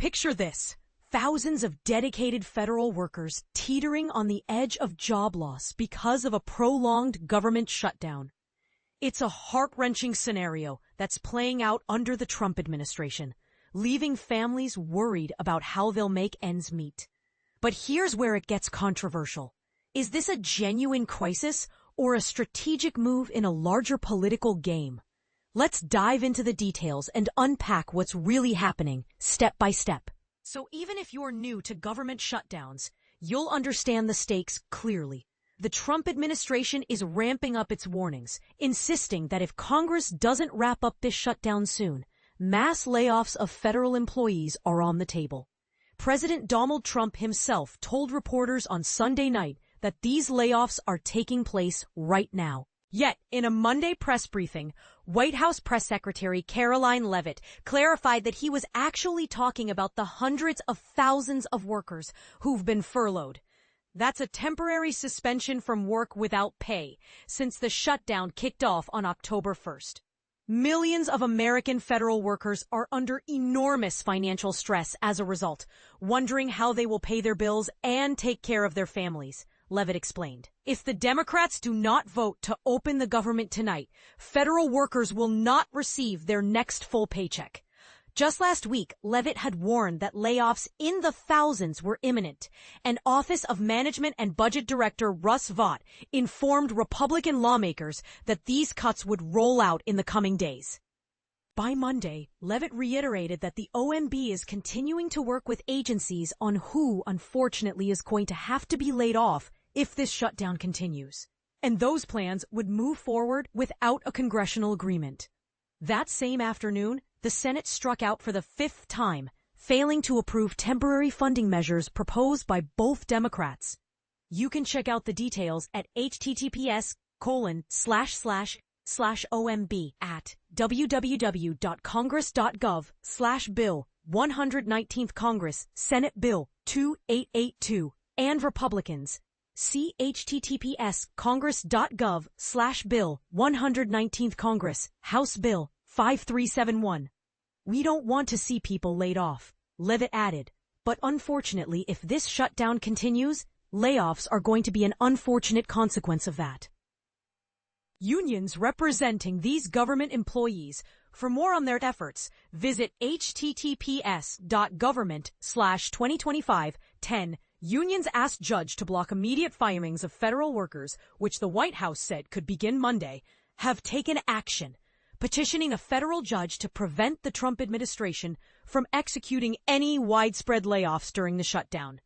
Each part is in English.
Picture this. Thousands of dedicated federal workers teetering on the edge of job loss because of a prolonged government shutdown. It's a heart-wrenching scenario that's playing out under the Trump administration, leaving families worried about how they'll make ends meet. But here's where it gets controversial. Is this a genuine crisis or a strategic move in a larger political game? Let's dive into the details and unpack what's really happening step by step. So even if you're new to government shutdowns, you'll understand the stakes clearly. The Trump administration is ramping up its warnings, insisting that if Congress doesn't wrap up this shutdown soon, mass layoffs of federal employees are on the table. President Donald Trump himself told reporters on Sunday night that these layoffs are taking place right now. Yet, in a Monday press briefing, White House Press Secretary Caroline Leavitt clarified that he was actually talking about the hundreds of thousands of workers who've been furloughed. That's a temporary suspension from work without pay since the shutdown kicked off on October 1st. Millions of American federal workers are under enormous financial stress as a result, wondering how they will pay their bills and take care of their families, Leavitt explained. If the Democrats do not vote to open the government tonight, federal workers will not receive their next full paycheck. Just last week, Leavitt had warned that layoffs in the thousands were imminent, and Office of Management and Budget Director Russ Vought informed Republican lawmakers that these cuts would roll out in the coming days. By Monday, Leavitt reiterated that the OMB is continuing to work with agencies on who, unfortunately, is going to have to be laid off if this shutdown continues. And those plans would move forward without a congressional agreement. That same afternoon, the Senate struck out for the fifth time, failing to approve temporary funding measures proposed by both Democrats. You can check out the details at https://omb at www.congress.gov/bill 119th Congress Senate Bill 2882 and Republicans. See https://congress.gov/bill 119th Congress House Bill 5371. We don't want to see people laid off, Leavitt added, but unfortunately, if this shutdown continues, layoffs are going to be an unfortunate consequence of that. Unions representing these government employees, for more on their efforts, visit https://government/2025-10. Unions asked judge to block immediate firings of federal workers, which the White House said could begin Monday, have taken action, petitioning a federal judge to prevent the Trump administration from executing any widespread layoffs during the shutdown.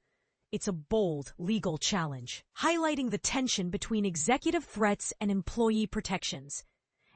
It's a bold legal challenge, highlighting the tension between executive threats and employee protections.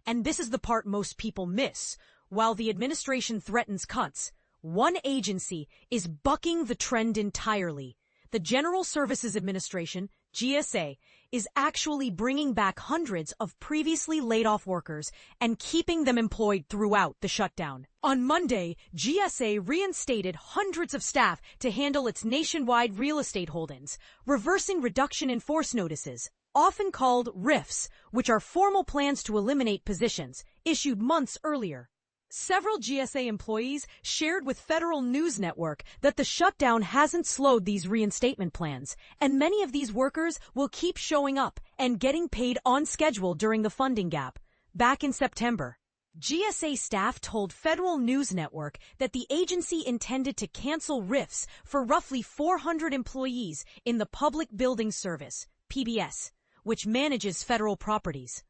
And this is the part most people miss. While the administration threatens cuts, one agency is bucking the trend entirely. The General Services Administration, GSA, is actually bringing back hundreds of previously laid-off workers and keeping them employed throughout the shutdown. On Monday, GSA reinstated hundreds of staff to handle its nationwide real estate holdings, reversing reduction in force notices, often called RIFs, which are formal plans to eliminate positions, issued months earlier. Several GSA employees shared with Federal News Network that the shutdown hasn't slowed these reinstatement plans, and many of these workers will keep showing up and getting paid on schedule during the funding gap. Back in September, GSA staff told Federal News Network that the agency intended to cancel RIFs for roughly 400 employees in the Public Building Service, PBS, which manages federal properties.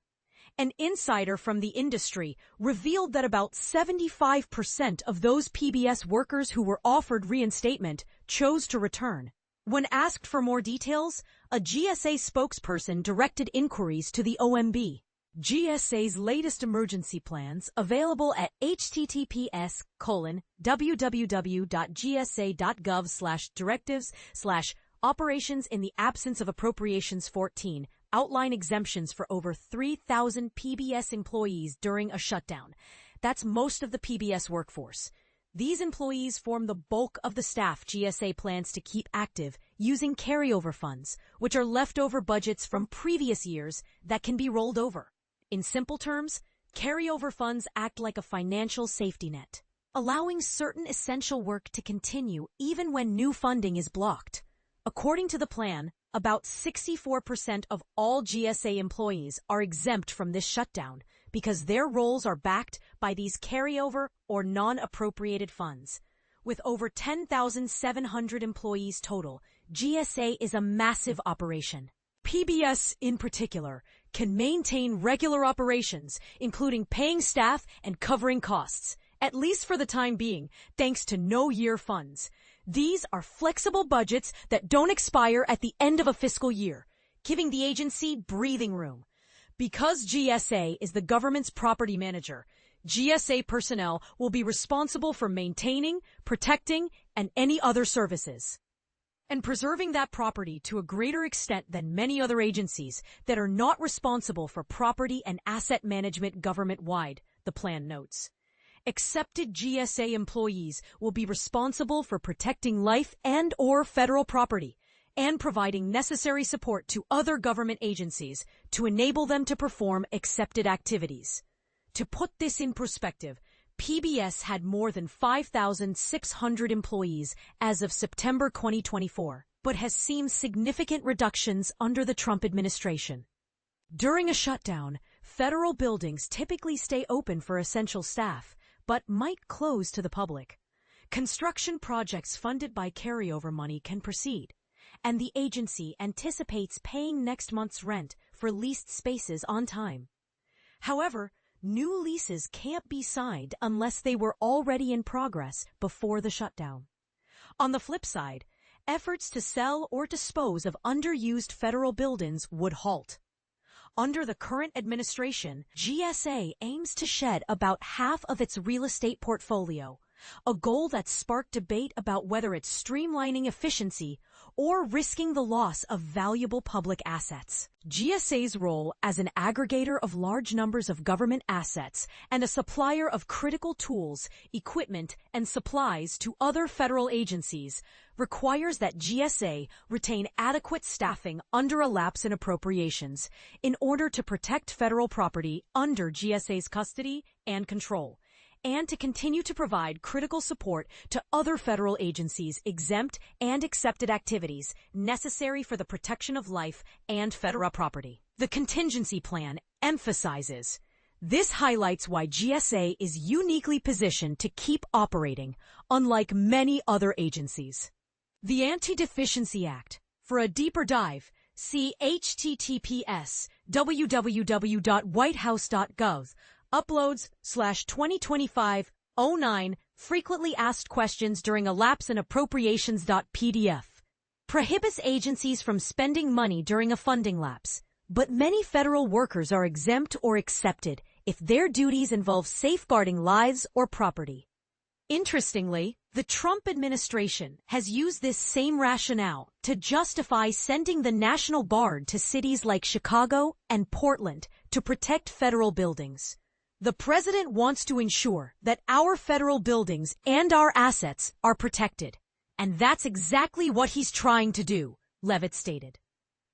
An insider from the industry revealed that about 75% of those PBS workers who were offered reinstatement chose to return. When asked for more details, a GSA spokesperson directed inquiries to the OMB. GSA's latest emergency plans, available at https://gsa.gov/directives/operations in the absence of appropriations 14, outline exemptions for over 3,000 PBS employees during a shutdown. That's most of the PBS workforce. These employees form the bulk of the staff GSA plans to keep active using carryover funds, which are leftover budgets from previous years that can be rolled over. In simple terms, carryover funds act like a financial safety net. allowing certain essential work to continue even when new funding is blocked. According to the plan, about 64% of all GSA employees are exempt from this shutdown because their roles are backed by these carryover or non-appropriated funds. With over 10,700 employees total, GSA is a massive operation. PBS, in particular, can maintain regular operations, including paying staff and covering costs, at least for the time being, thanks to no-year funds. These are flexible budgets that don't expire at the end of a fiscal year, giving the agency breathing room. Because GSA is the government's property manager, GSA personnel will be responsible for maintaining, protecting, and any other services, and preserving that property to a greater extent than many other agencies that are not responsible for property and asset management government-wide, the plan notes. Accepted GSA employees will be responsible for protecting life and/or federal property and providing necessary support to other government agencies to enable them to perform accepted activities. To put this in perspective, PBS had more than 5,600 employees as of September 2024, but has seen significant reductions under the Trump administration. During a shutdown, federal buildings typically stay open for essential staff, but might close to the public. Construction projects funded by carryover money can proceed, and the agency anticipates paying next month's rent for leased spaces on time. However, new leases can't be signed unless they were already in progress before the shutdown. On the flip side, efforts to sell or dispose of underused federal buildings would halt. Under the current administration, GSA aims to shed about half of its real estate portfolio, a goal that sparked debate about whether it's streamlining efficiency or risking the loss of valuable public assets. GSA's role as an aggregator of large numbers of government assets and a supplier of critical tools, equipment, and supplies to other federal agencies requires that GSA retain adequate staffing under a lapse in appropriations in order to protect federal property under GSA's custody and control, and to continue to provide critical support to other federal agencies' exempt and accepted activities necessary for the protection of life and federal property. The contingency plan emphasizes this highlights why GSA is uniquely positioned to keep operating, unlike many other agencies. The Anti-Deficiency Act. For a deeper dive, see https://www.whitehouse.gov uploads/2025-09 frequently asked questions during a lapse in appropriations.pdf. Prohibits agencies from spending money during a funding lapse, but many federal workers are exempt or accepted if their duties involve safeguarding lives or property. Interestingly, the Trump administration has used this same rationale to justify sending the National Guard to cities like Chicago and Portland to protect federal buildings. The president wants to ensure that our federal buildings and our assets are protected. And that's exactly what he's trying to do, Levitt stated.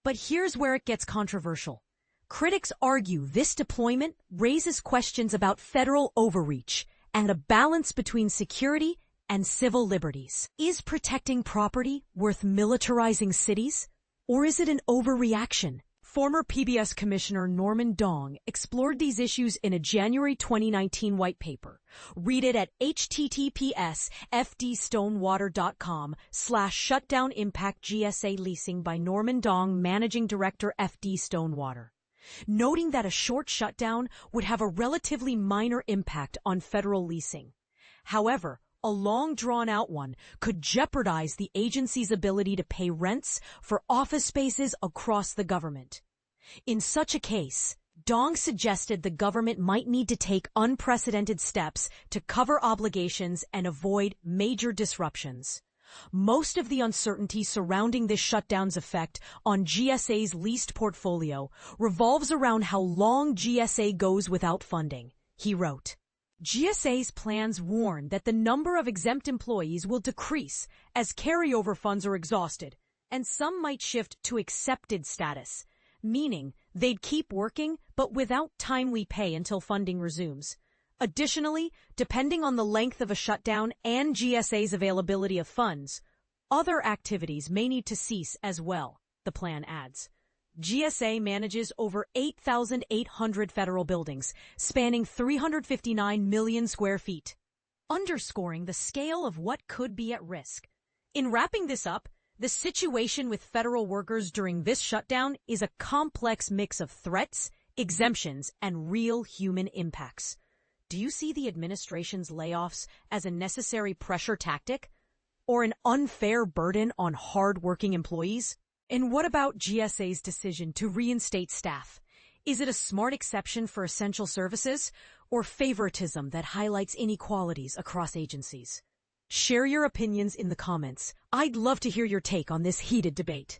But here's where it gets controversial. Critics argue this deployment raises questions about federal overreach and a balance between security and civil liberties. Is protecting property worth militarizing cities? Or is it an overreaction? Former PBS Commissioner Norman Dong explored these issues in a January 2019 white paper. Read it at https://fdstonewater.com/shutdown-impact-GSA leasing by Norman Dong, Managing Director, FD Stonewater. Noting that a short shutdown would have a relatively minor impact on federal leasing. However, a long drawn-out one could jeopardize the agency's ability to pay rents for office spaces across the government. In such a case, Dong suggested the government might need to take unprecedented steps to cover obligations and avoid major disruptions. Most of the uncertainty surrounding this shutdown's effect on GSA's leased portfolio revolves around how long GSA goes without funding, he wrote. GSA's plans warn that the number of exempt employees will decrease as carryover funds are exhausted, and some might shift to accepted status, meaning they'd keep working but without timely pay until funding resumes. Additionally, depending on the length of a shutdown and GSA's availability of funds, other activities may need to cease as well, the plan adds. GSA manages over 8,800 federal buildings, spanning 359 million square feet, underscoring the scale of what could be at risk. In wrapping this up, the situation with federal workers during this shutdown is a complex mix of threats, exemptions, and real human impacts. Do you see the administration's layoffs as a necessary pressure tactic or an unfair burden on hard-working employees? And what about GSA's decision to reinstate staff? Is it a smart exception for essential services or favoritism that highlights inequalities across agencies? Share your opinions in the comments. I'd love to hear your take on this heated debate.